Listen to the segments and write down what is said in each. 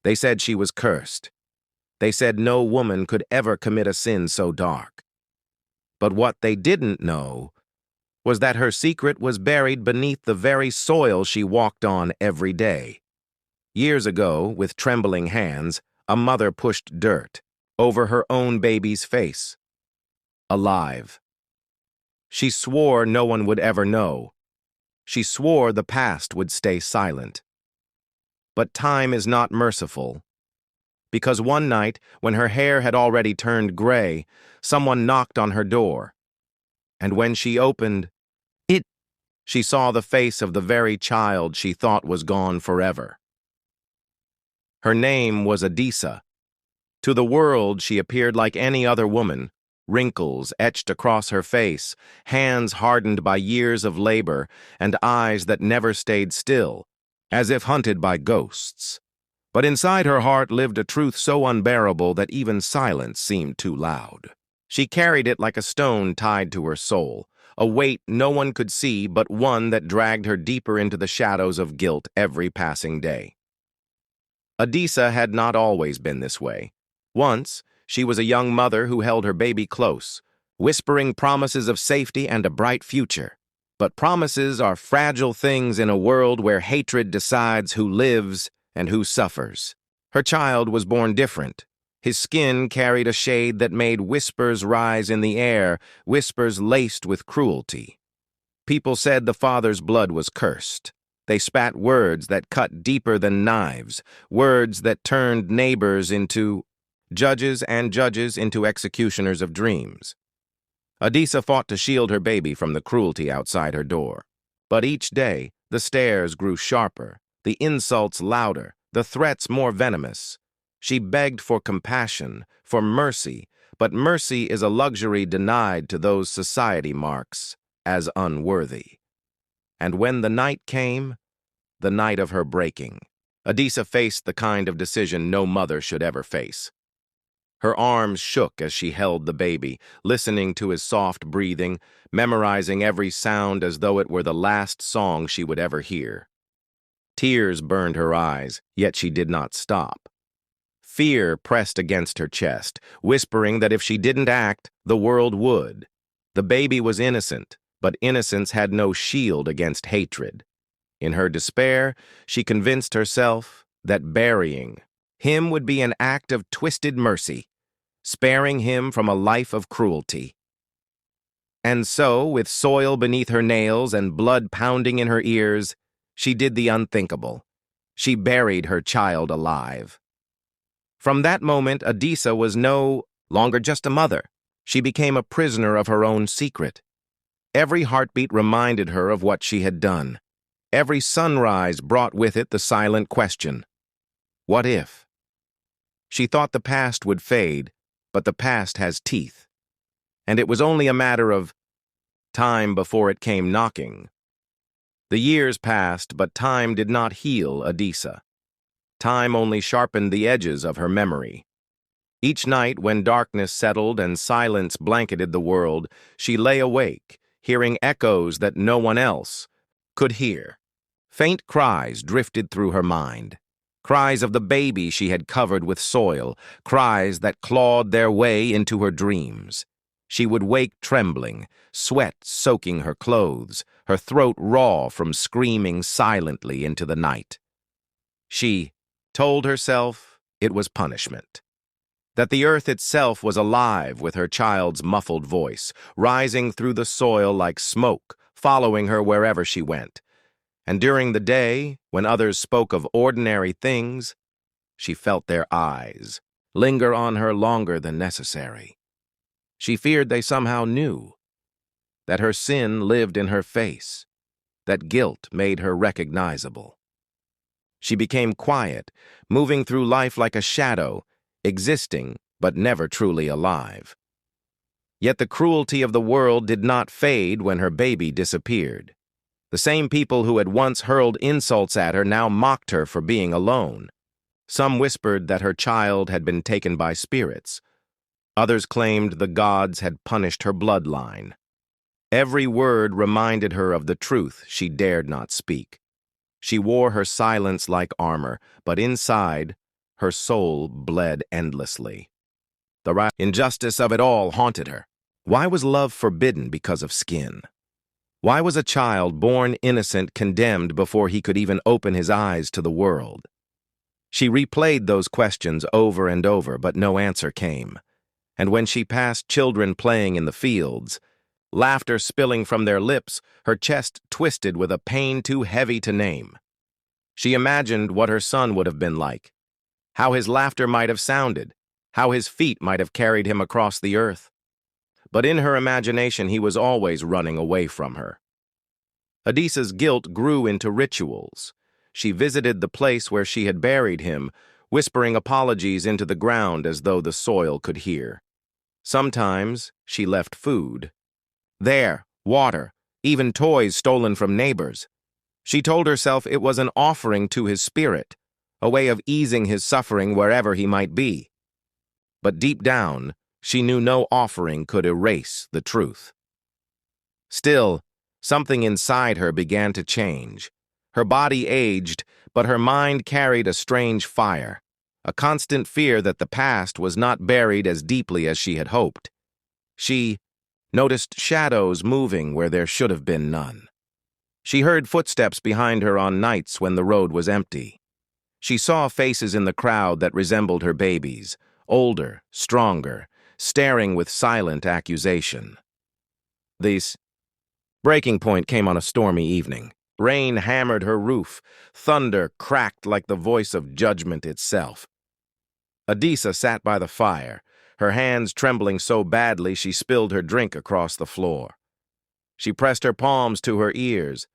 They said she was cursed. They said no woman could ever commit a sin so dark. But what they didn't know was that her secret was buried beneath the very soil she walked on every day. Years ago, with trembling hands, a mother pushed dirt over her own baby's face. Alive. She swore no one would ever know. She swore the past would stay silent. But time is not merciful. Because one night, when her hair had already turned gray, someone knocked on her door. And when she opened, she saw the face of the very child she thought was gone forever. Her name was Adisa. To the world, she appeared like any other woman, wrinkles etched across her face, hands hardened by years of labor, and eyes that never stayed still, as if hunted by ghosts. But inside her heart lived a truth so unbearable that even silence seemed too loud. She carried it like a stone tied to her soul, a weight no one could see but one that dragged her deeper into the shadows of guilt every passing day. Adisa had not always been this way. Once, she was a young mother who held her baby close, whispering promises of safety and a bright future. But promises are fragile things in a world where hatred decides who lives and who suffers. Her child was born different. His skin carried a shade that made whispers rise in the air, whispers laced with cruelty. People said the father's blood was cursed. They spat words that cut deeper than knives, words that turned neighbors into judges and judges into executioners of dreams. Adisa fought to shield her baby from the cruelty outside her door. But each day, the stares grew sharper, the insults louder, the threats more venomous. She begged for compassion, for mercy, but mercy is a luxury denied to those society marks as unworthy. And when the night came, the night of her breaking, Adisa faced the kind of decision no mother should ever face. Her arms shook as she held the baby, listening to his soft breathing, memorizing every sound as though it were the last song she would ever hear. Tears burned her eyes, yet she did not stop. Fear pressed against her chest, whispering that if she didn't act, the world would. The baby was innocent, but innocence had no shield against hatred. In her despair, she convinced herself that burying him would be an act of twisted mercy, sparing him from a life of cruelty. And so, with soil beneath her nails and blood pounding in her ears, she did the unthinkable. She buried her child alive. From that moment, Adisa was no longer just a mother. She became a prisoner of her own secret. Every heartbeat reminded her of what she had done. Every sunrise brought with it the silent question, what if? She thought the past would fade, but the past has teeth. And it was only a matter of time before it came knocking. The years passed, but time did not heal Adisa. Time only sharpened the edges of her memory. Each night, when darkness settled and silence blanketed the world, she lay awake, hearing echoes that no one else could hear. Faint cries drifted through her mind. Cries of the baby she had covered with soil, cries that clawed their way into her dreams. She would wake trembling, sweat soaking her clothes, her throat raw from screaming silently into the night. She told herself it was punishment. That the earth itself was alive with her child's muffled voice, rising through the soil like smoke, following her wherever she went. And during the day, when others spoke of ordinary things, she felt their eyes linger on her longer than necessary. She feared they somehow knew, that her sin lived in her face, that guilt made her recognizable. She became quiet, moving through life like a shadow, existing but never truly alive. Yet the cruelty of the world did not fade when her baby disappeared. The same people who had once hurled insults at her now mocked her for being alone. Some whispered that her child had been taken by spirits. Others claimed the gods had punished her bloodline. Every word reminded her of the truth she dared not speak. She wore her silence like armor, but inside, Her soul bled endlessly. The injustice of it all haunted her. Why was love forbidden because of skin? Why was a child born innocent condemned before he could even open his eyes to the world? She replayed those questions over and over, but no answer came. And when she passed children playing in the fields, laughter spilling from their lips, her chest twisted with a pain too heavy to name. She imagined what her son would have been like, how his laughter might have sounded, how his feet might have carried him across the earth. But in her imagination, he was always running away from her. Adisa's guilt grew into rituals. She visited the place where she had buried him, whispering apologies into the ground as though the soil could hear. Sometimes she left food. There, water, even toys stolen from neighbors. She told herself it was an offering to his spirit, a way of easing his suffering wherever he might be. But deep down, she knew no offering could erase the truth. Still, something inside her began to change. Her body aged, but her mind carried a strange fire, a constant fear that the past was not buried as deeply as she had hoped. She noticed shadows moving where there should have been none. She heard footsteps behind her on nights when the road was empty. She saw faces in the crowd that resembled her baby's, older, stronger, staring with silent accusation. This breaking point came on a stormy evening. Rain hammered her roof. Thunder cracked like the voice of judgment itself. Adisa sat by the fire, her hands trembling so badly she spilled her drink across the floor. She pressed her palms to her ears,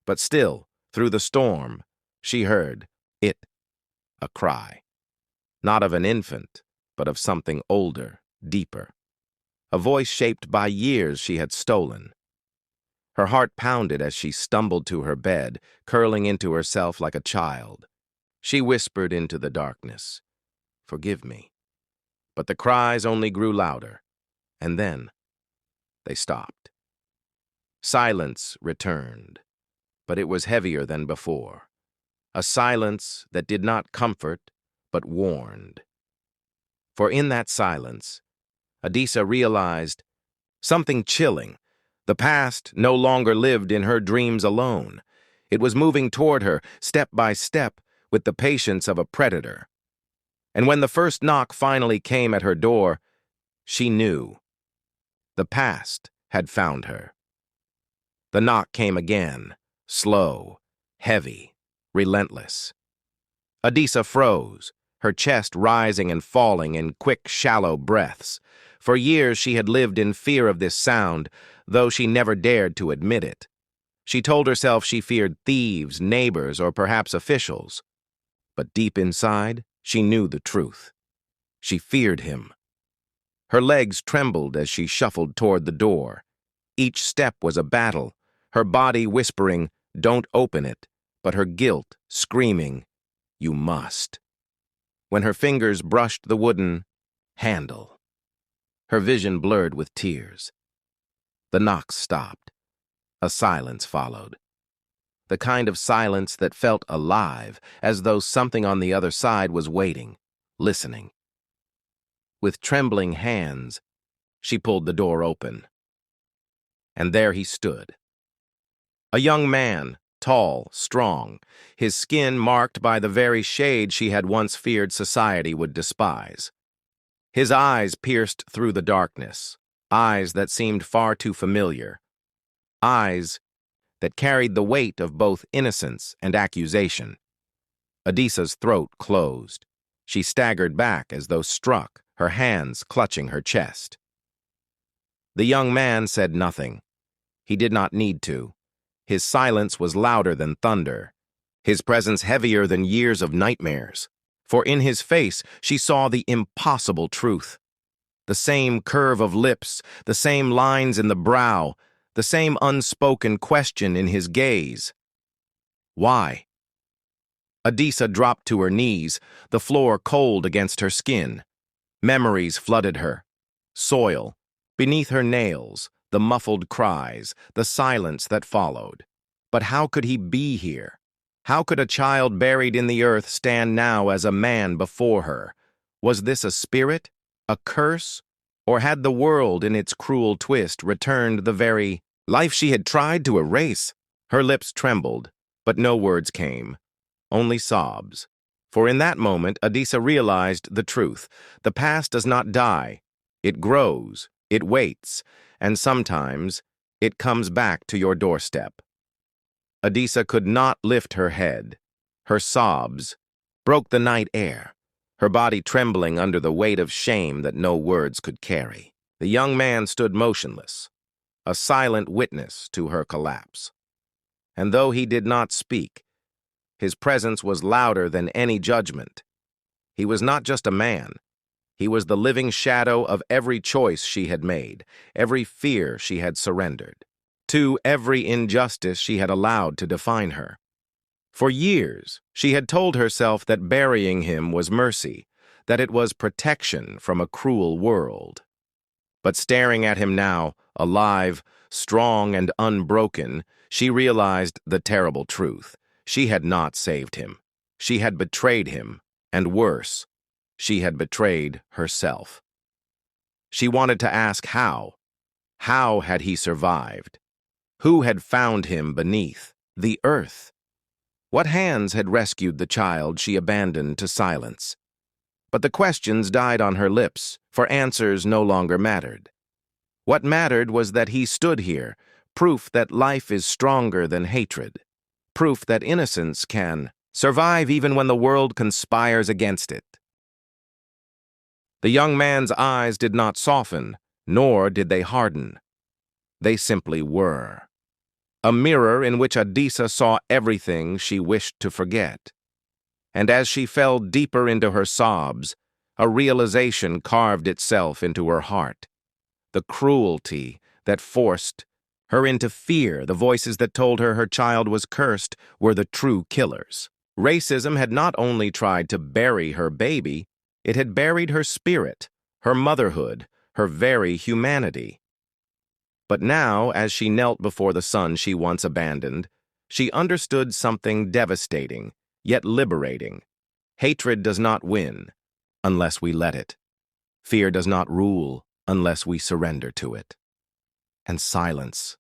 but still, through the storm, she heard it, a cry. Not of an infant, but of something older, deeper. A voice shaped by years she had stolen. Her heart pounded as she stumbled to her bed, curling into herself like a child. She whispered into the darkness, "Forgive me." But the cries only grew louder, and then they stopped. Silence returned, but it was heavier than before. A silence that did not comfort, but warned. For in that silence, Adisa realized something chilling. The past no longer lived in her dreams alone. It was moving toward her, step by step, with the patience of a predator. And when the first knock finally came at her door, she knew. The past had found her. The knock came again, slow, heavy, relentless. Adisa froze, her chest rising and falling in quick, shallow breaths. For years she had lived in fear of this sound, though she never dared to admit it. She told herself she feared thieves, neighbors, or perhaps officials. But deep inside, she knew the truth. She feared him. Her legs trembled as she shuffled toward the door. Each step was a battle, her body whispering, "Don't open it," but her guilt screaming, "You must." When her fingers brushed the wooden handle, her vision blurred with tears. The knocks stopped. A silence followed. The kind of silence that felt alive, as though something on the other side was waiting, listening. With trembling hands, she pulled the door open. And there he stood. A young man, tall, strong, his skin marked by the very shade she had once feared society would despise. His eyes pierced through the darkness, eyes that seemed far too familiar, eyes that carried the weight of both innocence and accusation. Adisa's throat closed. She staggered back as though struck, her hands clutching her chest. The young man said nothing. He did not need to. His silence was louder than thunder, his presence heavier than years of nightmares. For in his face she saw the impossible truth. The same curve of lips, the same lines in the brow, the same unspoken question in his gaze. Why? Adisa dropped to her knees, the floor cold against her skin. Memories flooded her. Soil, beneath her nails, the muffled cries, the silence that followed. But how could he be here? How could a child buried in the earth stand now as a man before her? Was this a spirit, a curse, or had the world in its cruel twist returned the very life she had tried to erase? Her lips trembled, but no words came, only sobs. For in that moment, Adisa realized the truth. The past does not die. It grows, it waits, and sometimes it comes back to your doorstep. Adisa could not lift her head. Her sobs broke the night air, her body trembling under the weight of shame that no words could carry. The young man stood motionless, a silent witness to her collapse. And though he did not speak, his presence was louder than any judgment. He was not just a man. He was the living shadow of every choice she had made, every fear she had surrendered, to every injustice she had allowed to define her. For years, she had told herself that burying him was mercy, that it was protection from a cruel world. But staring at him now, alive, strong, and unbroken, she realized the terrible truth. She had not saved him. She had betrayed him, and worse, she had betrayed herself. She wanted to ask how. How had he survived? Who had found him beneath the earth? What hands had rescued the child she abandoned to silence? But the questions died on her lips, for answers no longer mattered. What mattered was that he stood here, proof that life is stronger than hatred, proof that innocence can survive even when the world conspires against it. The young man's eyes did not soften, nor did they harden. They simply were. A mirror in which Adisa saw everything she wished to forget. And as she fell deeper into her sobs, a realization carved itself into her heart. The cruelty that forced her into fear, the voices that told her her child was cursed, were the true killers. Racism had not only tried to bury her baby, it had buried her spirit, her motherhood, her very humanity. But now, as she knelt before the son she once abandoned, she understood something devastating, yet liberating. Hatred does not win unless we let it. Fear does not rule unless we surrender to it. And silence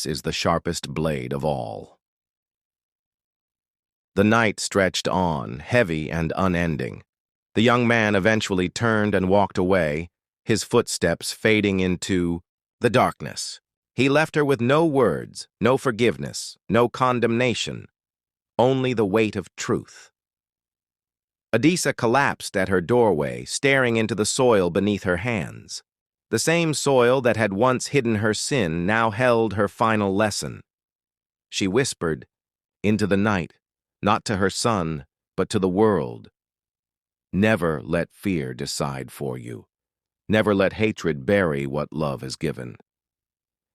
is the sharpest blade of all. The night stretched on, heavy and unending. The young man eventually turned and walked away, his footsteps fading into the darkness. He left her with no words, no forgiveness, no condemnation, only the weight of truth. Adisa collapsed at her doorway, staring into the soil beneath her hands. The same soil that had once hidden her sin now held her final lesson. She whispered into the night, not to her son, but to the world. Never let fear decide for you. Never let hatred bury what love has given.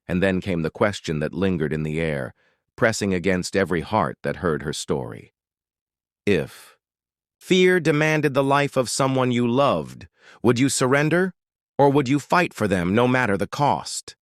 And then came the question that lingered in the air, pressing against every heart that heard her story. If fear demanded the life of someone you loved, would you surrender, or would you fight for them no matter the cost?